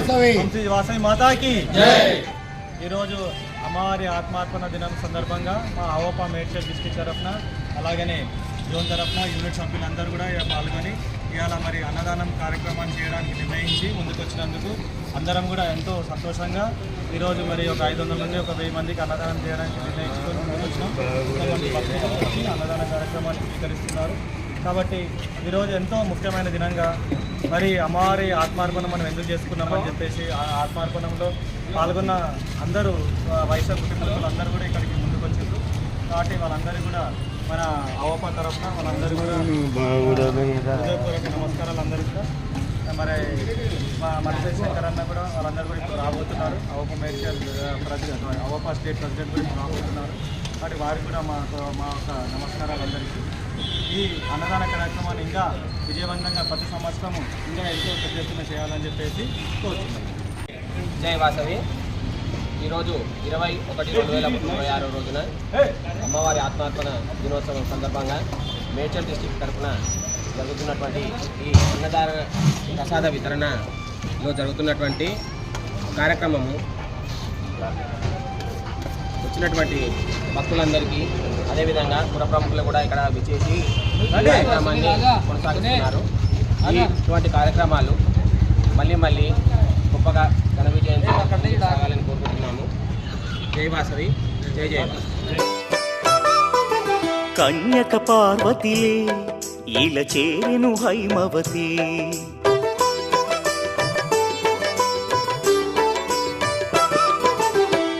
వాసవి మాతాకి ఈరోజు అమ్మవారి ఆత్మార్పణ దినం సందర్భంగా మా అవోపా మేడ్చల్ డిస్ట్రిక్ట్ తరఫున అలాగనే జోన్ తరఫున యూనిట్ సభ్యులందరూ కూడా పాల్గొని ఇవాళ మరి అన్నదానం కార్యక్రమాన్ని చేయడానికి నిర్ణయించి ముందుకొచ్చినందుకు అందరం కూడా ఎంతో సంతోషంగా ఈరోజు మరి ఒక 500 నుండి ఒక 1000 మందికి అన్నదానం చేయడానికి నిర్ణయించుకొని ముందుకొచ్చినాం. అన్నదాన కార్యక్రమాన్ని స్వీకరిస్తున్నారు కాబట్టి ఈరోజు ఎంతో ముఖ్యమైన దినంగా మరి అమ్మవారి ఆత్మార్పణ మనం ఎందుకు చేసుకున్నామని చెప్పేసి ఆ ఆత్మార్పణంలో పాల్గొన్న అందరూ వైశ్య కుటుంబాలు అందరూ కూడా ఇక్కడికి ముందుకు వచ్చారు కాబట్టి వాళ్ళందరూ కూడా మన అవోపా తరఫున వాళ్ళందరూ కూడా హృదయపూర్వక నమస్కారాలు అందరూ కూడా మరి మా మల్లేష్ శంకర్ అన్న కూడా వాళ్ళందరూ కూడా ఇప్పుడు రాబోతున్నారు. AVOPA Medchal president AVOPA state president కూడా ఇప్పుడు రాబోతున్నారు కాబట్టి వారికి కూడా మా యొక్క నమస్కారాలు అందరికీ. ఈ అన్నదాన కార్యక్రమాన్ని ఇంకా విజయవంతంగా ప్రతి సంవత్సరము ఇంకా ఎంతో పెద్ద ఎత్తున చేయాలని చెప్పేసి కోరుతున్నాను. జై వాసవి. ఈరోజు 21/2026 రోజున అమ్మవారి ఆత్మార్పణ దినోత్సవం సందర్భంగా మేడ్చల్ డిస్ట్రిక్ట్ తరఫున జరుగుతున్నటువంటి ఈ అన్నదాన ప్రసాద వితరణలో జరుగుతున్నటువంటి కార్యక్రమము వచ్చినటువంటి భక్తులందరికీ అదేవిధంగా పుర ప్రముఖులు కూడా ఇక్కడ విచ్చేసి కార్యక్రమాన్ని కొనసాగిస్తున్నారు. ఇటువంటి కార్యక్రమాలు మళ్ళీ గొప్పగా ఘన విజయం సాగాలని కోరుకుంటున్నాము. జై వాసవి, జై జయ. కన్యక పార్వతిలే ఇలా చేరెను హైమవతి,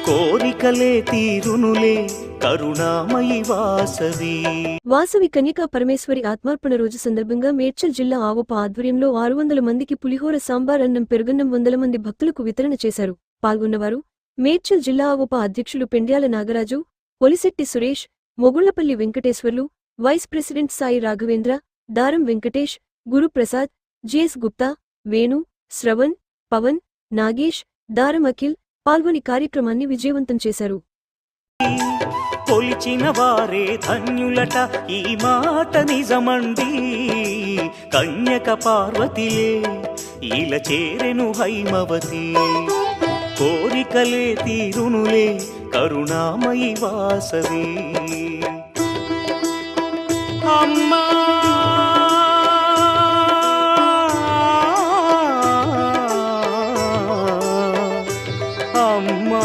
కోరికలే తీరునులే కరుణామయి వాసవి. వాసవి కన్యకా పరమేశ్వరి ఆత్మార్పణ రోజు సందర్భంగా మేడ్చల్ జిల్లా ఆవోపా ఆధ్వర్యంలో 600 మందికి పులిహోర సాంబార్ అన్నం పెరుగన్నం 100 మంది భక్తులకు వితరణ చేశారు. పాల్గొన్నవారు మేడ్చల్ జిల్లా ఆవోపా అధ్యక్షులు పెండ్యాల నాగరాజు, పొలిశెట్టి సురేష్, మొగుళ్లపల్లి వెంకటేశ్వర్లు, వైస్ ప్రెసిడెంట్ సాయి రాఘవేంద్ర, దారం వెంకటేష్, గురుప్రసాద్, జిఎస్ గుప్తా, వేణు, శ్రవణ్, పవన్, నాగేష్, దారం అఖిల్ పాల్గొని కార్యక్రమాన్ని విజయవంతం చేశారు. కొలిచిన వారే ధన్యులట, ఈ మాట నిజమండి. కన్యక పార్వతిలే ఇలా చేరెను హైమవతి, కోరికలే తీరునులే కరుణామయి వాసవి. అమ్మా అమ్మా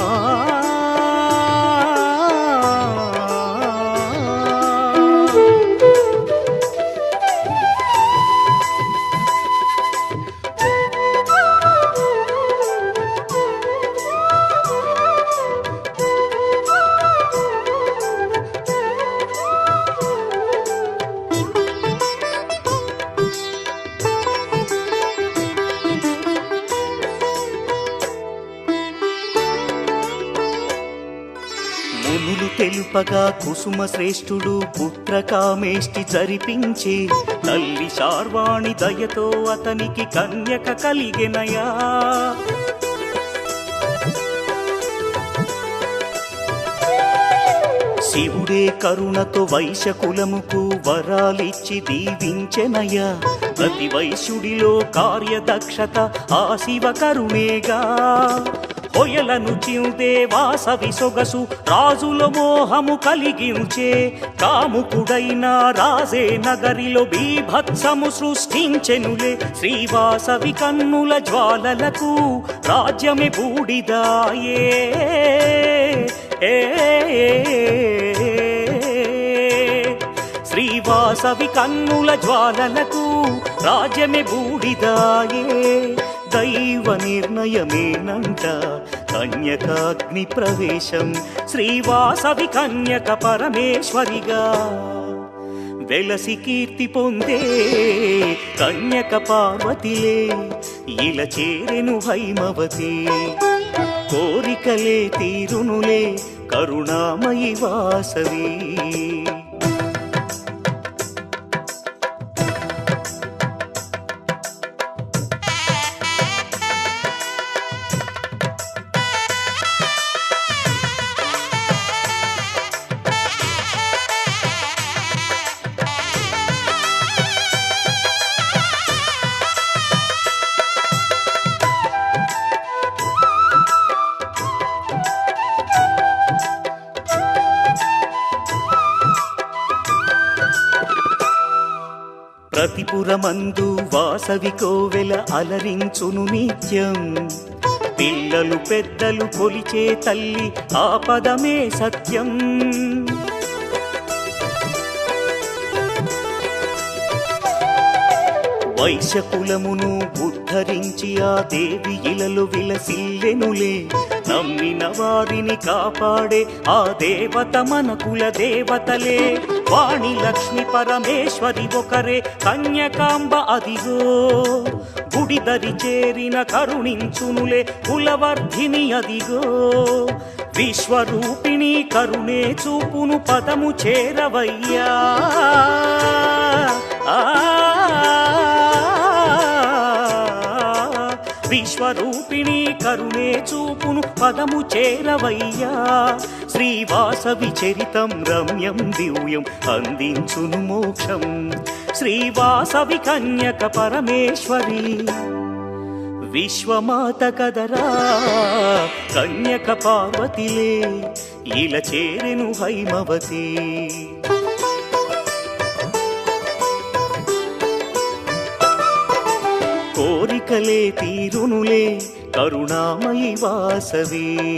మునులు తెలుపగా కుసుమ శ్రేష్ఠుడు పుత్రకామేష్టి జరిపించే, తల్లి శార్వాణి దయతో అతనికి కన్యక కలిగెనయా. శివుడే కరుణతో వైశ్య కులముకు వరాలిచ్చి దీవించెనయ్యా. ప్రతి వైశ్యుడిలో కార్యదక్షత ఆ శివ కరుణేగా. హొయలను చిందే వాసవి సొగసు రాజుల మోహము కలిగించే, కాముకుడైన రాజే నగరిలో బీభత్సము సృష్టించెనులే. శ్రీవాసవి కన్నుల జ్వాలలకు రాజ్యమే బూడిదాయే. శ్రీవాసవి కన్నుల జ్వాలలకు రాజ్యమే బూడిదాయే. దైవ నిర్ణయమేనంట కన్యకాగ్ని ప్రవేశం, శ్రీవాసవి కన్యక పరమేశ్వరిగా వెలసి కీర్తి పొందే. కన్యక పార్వతిలే ఇలా చేరెను హైమవతి, కోరికలే తీరునులే కరుణామయి వాసవి. ప్రతిపురమందు వాసవి కోవెల అలరించును నిత్యం. పిల్లలు పెద్దలు కొలిచే తల్లి ఆ పదమే సత్యం. వైశ్యకులమును ఉద్ధరించి ఆ దేవి ఇలలో విలసిల్లెనులే. నమ్మిన వారిని కాపాడే ఆ దేవత మన కుల దేవతలే. వాణి లక్ష్మి పరమేశ్వరి ఒకరే కన్యకాంబ అదిగో. గుడిదరి చేరిన కరుణించునులే కులవర్ధిని అదిగో. విశ్వరూపిణి కరుణే చూపును పదము చేరవయ్యా. విశ్వరూపిణి కరుణే చూపును పదము చేరవయ్యా. శ్రీవాసవి చరితం రమ్యం దివ్యం అందించును మోక్షం. శ్రీవాసవి కన్యక పరమేశ్వరి విశ్వమాత కదరా కన్యక పార్వతిలే. ఇలా చేరెను హైమవతి. కోరికలే తీరునులే కరుణామయి వాసవి.